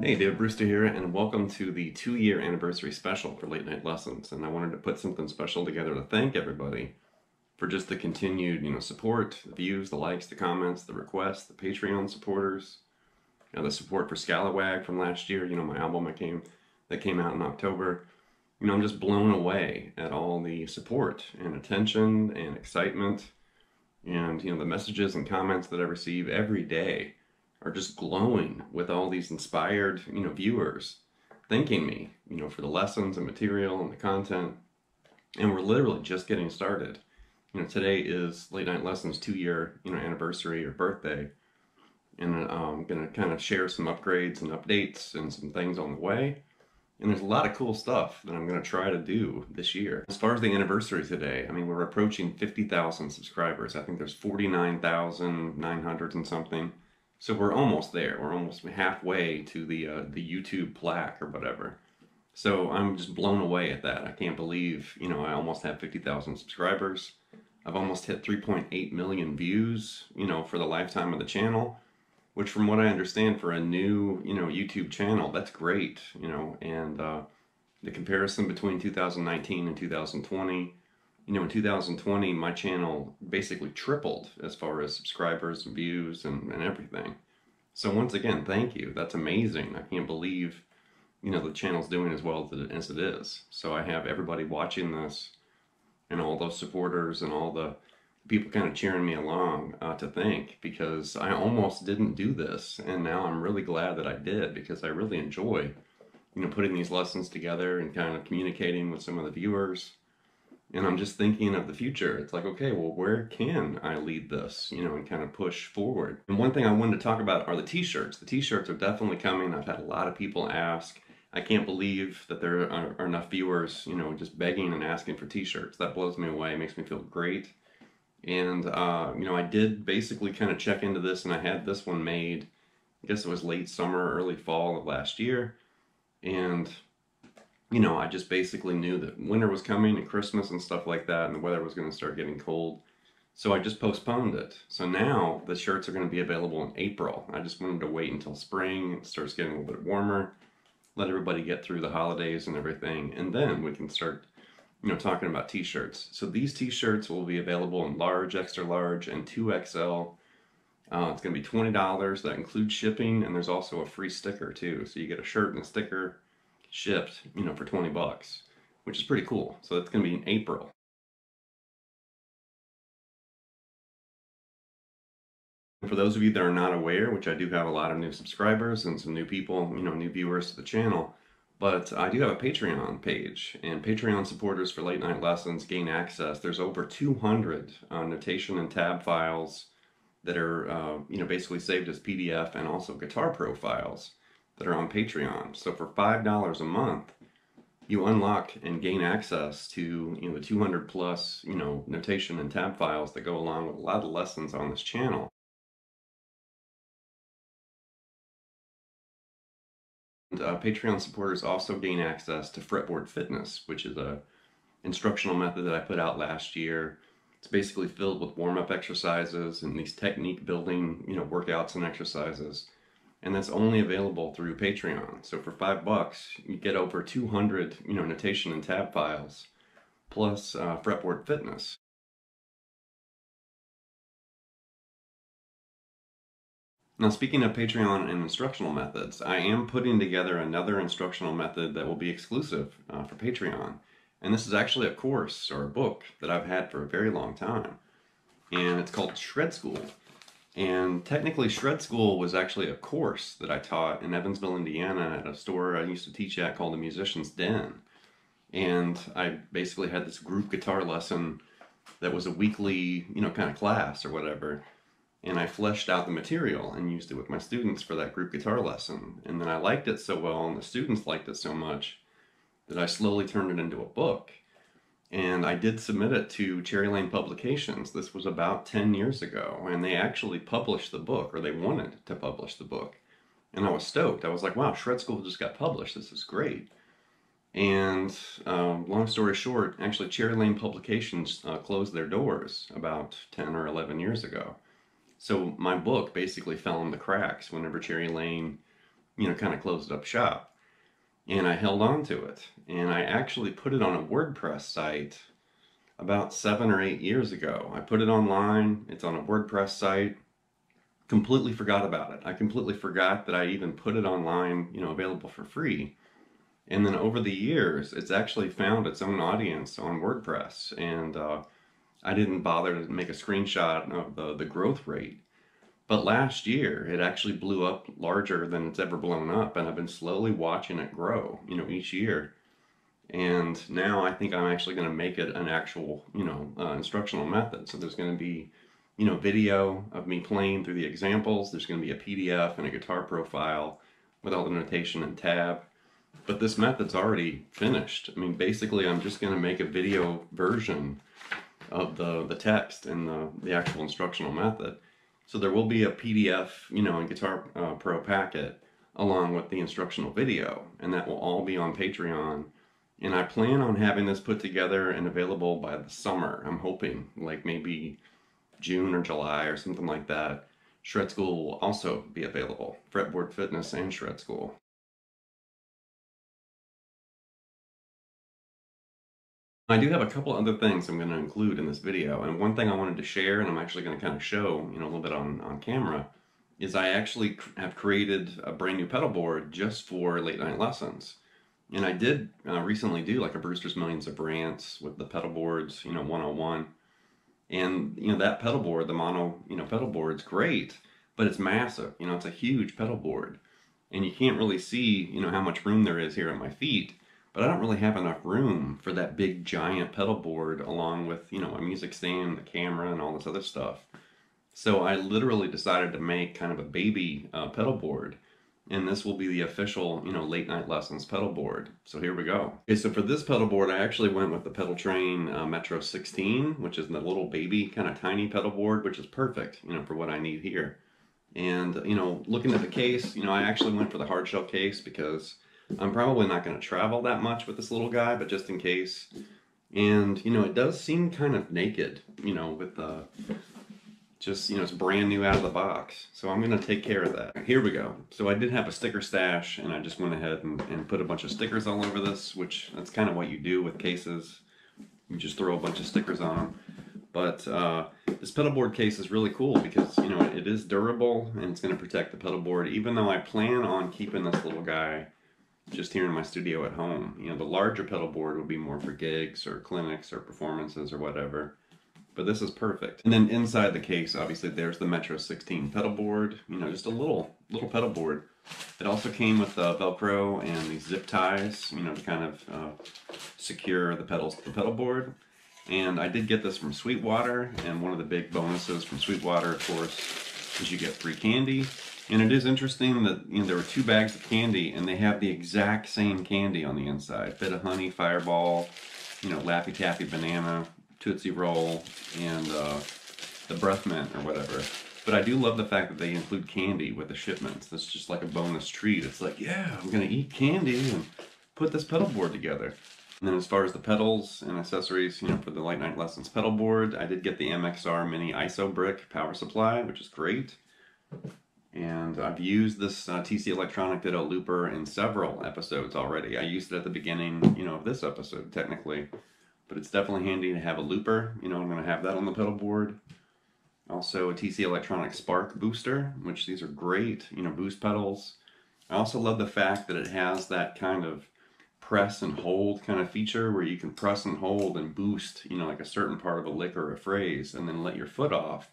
Hey, David Brewster here, and welcome to the 2-year anniversary special for Late Night Lessons. And I wanted to put something special together to thank everybody for just the continued, support, the views, the likes, the comments, the requests, the Patreon supporters, the support for Scalawag from last year, my album that came out in October. I'm just blown away at all the support and attention and excitement, and the messages and comments that I receive every day are just glowing with all these inspired, viewers thanking me, for the lessons and material and the content. And we're literally just getting started. Today is Late Night Lessons 2-year, anniversary or birthday. And I'm going to kind of share some upgrades and updates and some things on the way. And there's a lot of cool stuff that I'm going to try to do this year. As far as the anniversary today, we're approaching 50,000 subscribers. I think there's 49,900 and something. So we're almost there. We're almost halfway to the YouTube plaque or whatever. So I'm just blown away at that. I can't believe, I almost have 50,000 subscribers. I've almost hit 3.8 million views, for the lifetime of the channel, which from what I understand for a new, YouTube channel, that's great, and the comparison between 2019 and 2020, in 2020, my channel basically tripled as far as subscribers and views and everything. So once again, thank you. That's amazing. I can't believe, the channel's doing as well as it is. So I have everybody watching this and all those supporters and all the people kind of cheering me along to thank, because I almost didn't do this. And now I'm really glad that I did, because I really enjoy, putting these lessons together and kind of communicating with some of the viewers. And I'm just thinking of the future. It's like, okay, well, where can I lead this, and kind of push forward? And one thing I wanted to talk about are the t-shirts. The t-shirts are definitely coming. I've had a lot of people ask. I can't believe that there are enough viewers, just begging and asking for t-shirts. That blows me away. It makes me feel great. And, I did basically kind of check into this, and I had this one made, I guess it was late summer, early fall of last year. And I just basically knew that winter was coming and Christmas and stuff like that, and the weather was going to start getting cold. So I just postponed it. So now the shirts are going to be available in April. I just wanted to wait until spring, it starts getting a little bit warmer, let everybody get through the holidays and everything, and then we can start, talking about t-shirts. So these t-shirts will be available in large, extra large, and 2XL. It's going to be $20. That includes shipping, and there's also a free sticker too. So you get a shirt and a sticker shipped, for 20 bucks, which is pretty cool. So that's going to be in April. For those of you that are not aware, which I do have a lot of new subscribers and some new people, new viewers to the channel, but I do have a Patreon page, and Patreon supporters for Late Night Lessons gain access. There's over 200 notation and tab files that are, basically saved as PDF, and also Guitar Pro files that are on Patreon. So for $5 a month, you unlock and gain access to, you know, the 200 plus, you know, notation and tab files that go along with a lot of the lessons on this channel. And, Patreon supporters also gain access to Fretboard Fitness, which is a instructional method that I put out last year. It's basically filled with warm-up exercises and these technique building, you know, workouts and exercises. And that's only available through Patreon. So for $5, you get over 200, you know, notation and tab files, plus Fretboard Fitness. Now, speaking of Patreon and instructional methods, I am putting together another instructional method that will be exclusive for Patreon. And this is actually a course or a book that I've had for a very long time. And it's called Shred School. And technically, Shred School was actually a course that I taught in Evansville, Indiana at a store I used to teach at called the Musician's Den. And I basically had this group guitar lesson that was a weekly, you know, kind of class or whatever. And I fleshed out the material and used it with my students for that group guitar lesson. And then I liked it so well, and the students liked it so much, that I slowly turned it into a book. And I did submit it to Cherry Lane Publications. This was about 10 years ago, and they actually published the book, or they wanted to publish the book. And I was stoked. I was like, wow, Shred School just got published. This is great. And long story short, actually Cherry Lane Publications closed their doors about 10 or 11 years ago. So my book basically fell in the cracks whenever Cherry Lane, you know, kind of closed up shop. And I held on to it. And I actually put it on a WordPress site about 7 or 8 years ago. I put it online. It's on a WordPress site. Completely forgot about it. I completely forgot that I even put it online, you know, available for free. And then over the years, it's actually found its own audience on WordPress. And I didn't bother to make a screenshot of the growth rate. But last year, it actually blew up larger than it's ever blown up, and I've been slowly watching it grow, you know, each year. And now I think I'm actually going to make it an actual, you know, instructional method. So there's going to be, you know, video of me playing through the examples. There's going to be a PDF and a guitar profile with all the notation and tab. But this method's already finished. I mean, basically, I'm just going to make a video version of the text and the actual instructional method. So there will be a PDF, you know, and Guitar Pro packet along with the instructional video, and that will all be on Patreon. And I plan on having this put together and available by the summer. I'm hoping, like maybe June or July or something like that. Shred School will also be available. Fretboard Fitness and Shred School. I do have a couple other things I'm going to include in this video, and one thing I wanted to share, and I'm actually going to kind of show, you know, a little bit on camera, is I actually have created a brand new pedal board just for late night lessons. And I did recently do like a Brewster's Millions of Rants with the pedal boards, you know, 101. And, you know, that pedal board, the mono, you know, pedal board's great, but it's massive. You know, it's a huge pedal board. And you can't really see, you know, how much room there is here at my feet. But I don't really have enough room for that big giant pedal board along with, you know, my music stand, the camera, and all this other stuff. So I literally decided to make kind of a baby pedal board. And this will be the official, you know, late night lessons pedal board. So here we go. Okay, so for this pedal board, I actually went with the Pedal Train Metro 16, which is the little baby kind of tiny pedal board, which is perfect, you know, for what I need here. And, you know, looking at the case, you know, I actually went for the hard shell case because I'm probably not going to travel that much with this little guy, but just in case. And, you know, it does seem kind of naked, you know, with the, just, you know, it's brand new out of the box. So I'm going to take care of that. Here we go. So I did have a sticker stash, and I just went ahead and put a bunch of stickers all over this, which that's kind of what you do with cases. You just throw a bunch of stickers on them. But this pedal board case is really cool because, you know, it is durable and it's going to protect the pedal board, even though I plan on keeping this little guy just here in my studio at home. You know, the larger pedal board would be more for gigs or clinics or performances or whatever. But this is perfect. And then inside the case, obviously, there's the Metro 16 pedal board. You know, just a little pedal board. It also came with Velcro and these zip ties, you know, to kind of secure the pedals to the pedal board. And I did get this from Sweetwater, and one of the big bonuses from Sweetwater, of course, is you get free candy. And it is interesting that, you know, there were 2 bags of candy and they have the exact same candy on the inside. Bit of honey, Fireball, you know, Laffy Taffy Banana, Tootsie Roll, and the Breath Mint or whatever. But I do love the fact that they include candy with the shipments. That's just like a bonus treat. It's like, yeah, I'm gonna eat candy and put this pedal board together. And then as far as the pedals and accessories, you know, for the Late Night Lessons pedal board, I did get the MXR Mini ISO Brick power supply, which is great. And I've used this TC Electronic Ditto looper in several episodes already. I used it at the beginning, you know, of this episode, technically. But it's definitely handy to have a looper. You know, I'm going to have that on the pedal board. Also a TC Electronic Spark booster, which these are great, you know, boost pedals. I also love the fact that it has that kind of press and hold kind of feature where you can press and hold and boost, you know, like a certain part of a lick or a phrase, and then let your foot off,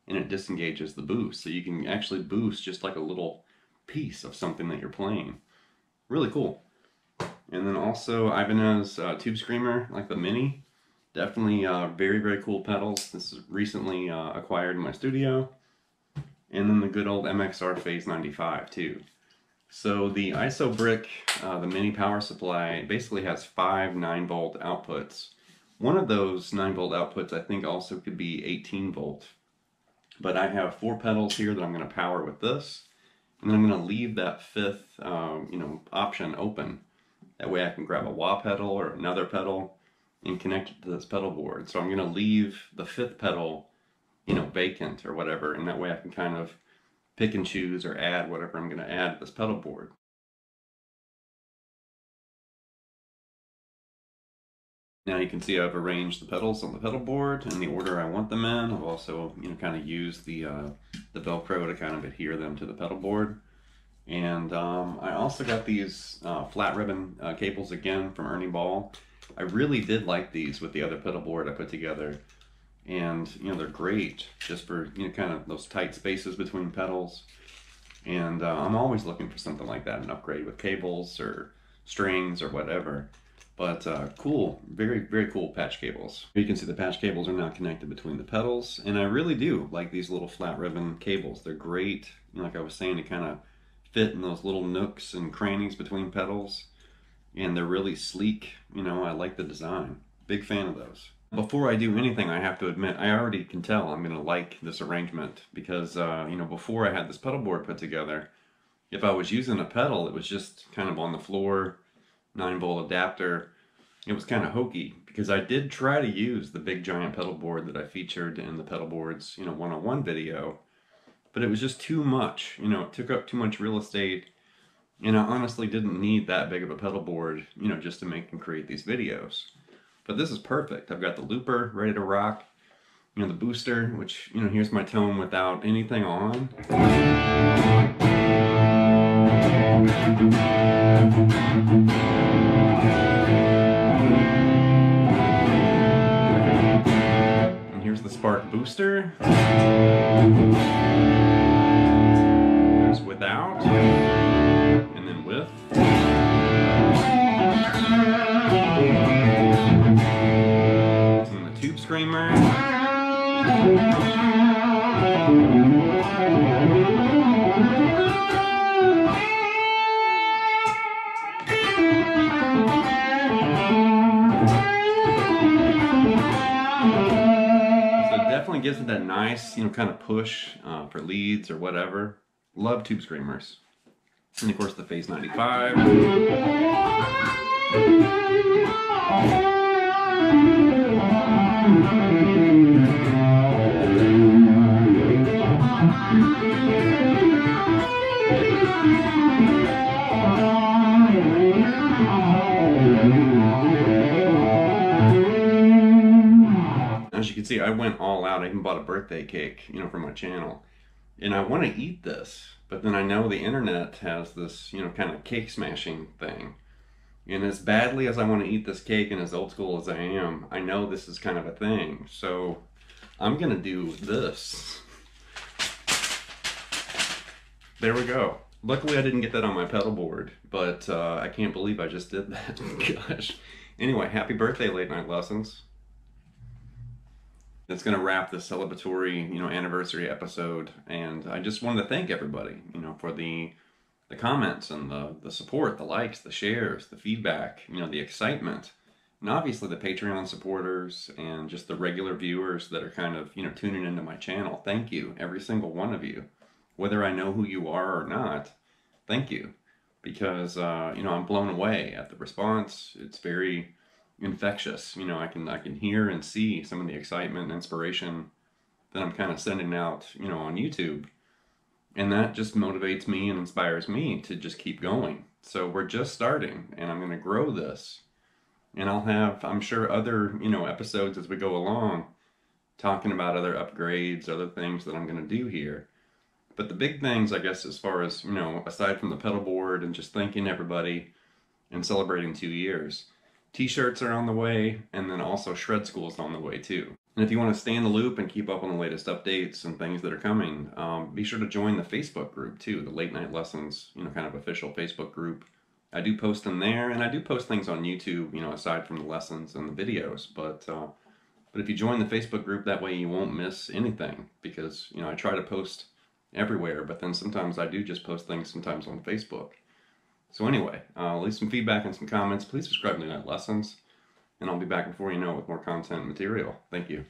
and it disengages the boost. So you can actually boost just like a little piece of something that you're playing. Really cool. And then also Ibanez Tube Screamer, like the Mini. Definitely very, very cool pedals. This is recently acquired in my studio. And then the good old MXR Phase 95 too. So the ISO Brick, the Mini power supply, basically has 5 9-volt outputs. One of those 9-volt outputs I think also could be 18-volt. But I have 4 pedals here that I'm going to power with this, and then I'm going to leave that 5th, you know, option open. That way I can grab a wah pedal or another pedal and connect it to this pedal board. So I'm going to leave the 5th pedal, you know, vacant or whatever, and that way I can kind of pick and choose or add whatever I'm going to add to this pedal board. Now you can see I've arranged the pedals on the pedal board in the order I want them in. I've also, you know, kind of used the Velcro to kind of adhere them to the pedal board. And I also got these flat ribbon cables again from Ernie Ball. I really did like these with the other pedal board I put together. And, you know, they're great just for, you know, kind of those tight spaces between pedals. And I'm always looking for something like that, an upgrade with cables or strings or whatever. But cool, very, very cool patch cables. You can see the patch cables are now connected between the pedals, and I really do like these little flat ribbon cables. They're great, you know, like I was saying, to kind of fit in those little nooks and crannies between pedals, and they're really sleek. You know, I like the design. Big fan of those. Before I do anything, I have to admit, I already can tell I'm going to like this arrangement because, you know, before I had this pedal board put together, if I was using a pedal, it was just kind of on the floor, 9-volt adapter. It was kind of hokey because I did try to use the big giant pedal board that I featured in the Pedal Boards, you know, 101 video, but it was just too much. You know, it took up too much real estate, and I honestly didn't need that big of a pedal board, you know, just to make and create these videos. But this is perfect. I've got the looper ready to rock, you know, the booster, which, you know, here's my tone without anything on. And here's the Spark booster. There's without, and then with. And the Tube Screamer. Gives it that nice, you know, kind of push for leads or whatever. Love Tube Screamers. And of course the Phase 95. As you can see, I went all out. I even bought a birthday cake, you know, for my channel. And I want to eat this, but then I know the internet has this, you know, kind of cake smashing thing. And as badly as I want to eat this cake and as old school as I am, I know this is kind of a thing. So I'm going to do this. There we go. Luckily I didn't get that on my pedal board, but I can't believe I just did that. Gosh. Anyway, happy birthday, Late Night Lessons. that's going to wrap the celebratory, anniversary episode. And I just wanted to thank everybody, for the comments and the support, the likes, the shares, the feedback, the excitement. And obviously the Patreon supporters and just the regular viewers that are kind of, tuning into my channel. Thank you, every single one of you. Whether I know who you are or not, thank you. Because, I'm blown away at the response. It's very infectious. I can hear and see some of the excitement and inspiration that I'm kind of sending out, on YouTube. And that just motivates me and inspires me to just keep going. So we're just starting, and I'm going to grow this. And I'll have, I'm sure, other, episodes as we go along, talking about other upgrades, other things that I'm going to do here. But the big things, I guess, as far as, aside from the pedal board and just thanking everybody and celebrating 2 years, t-shirts are on the way, and then also shred school is on the way too. And if you want to stay in the loop and keep up on the latest updates and things that are coming, be sure to join the Facebook group too, the Late Night Lessons, kind of official Facebook group. I do post them there, and I do post things on YouTube, aside from the lessons and the videos. But if you join the Facebook group, that way you won't miss anything, because I try to post everywhere, but then sometimes I do just post things sometimes on Facebook. So anyway, leave some feedback and some comments. Please subscribe to Night Lessons, and I'll be back before you know it with more content and material. Thank you.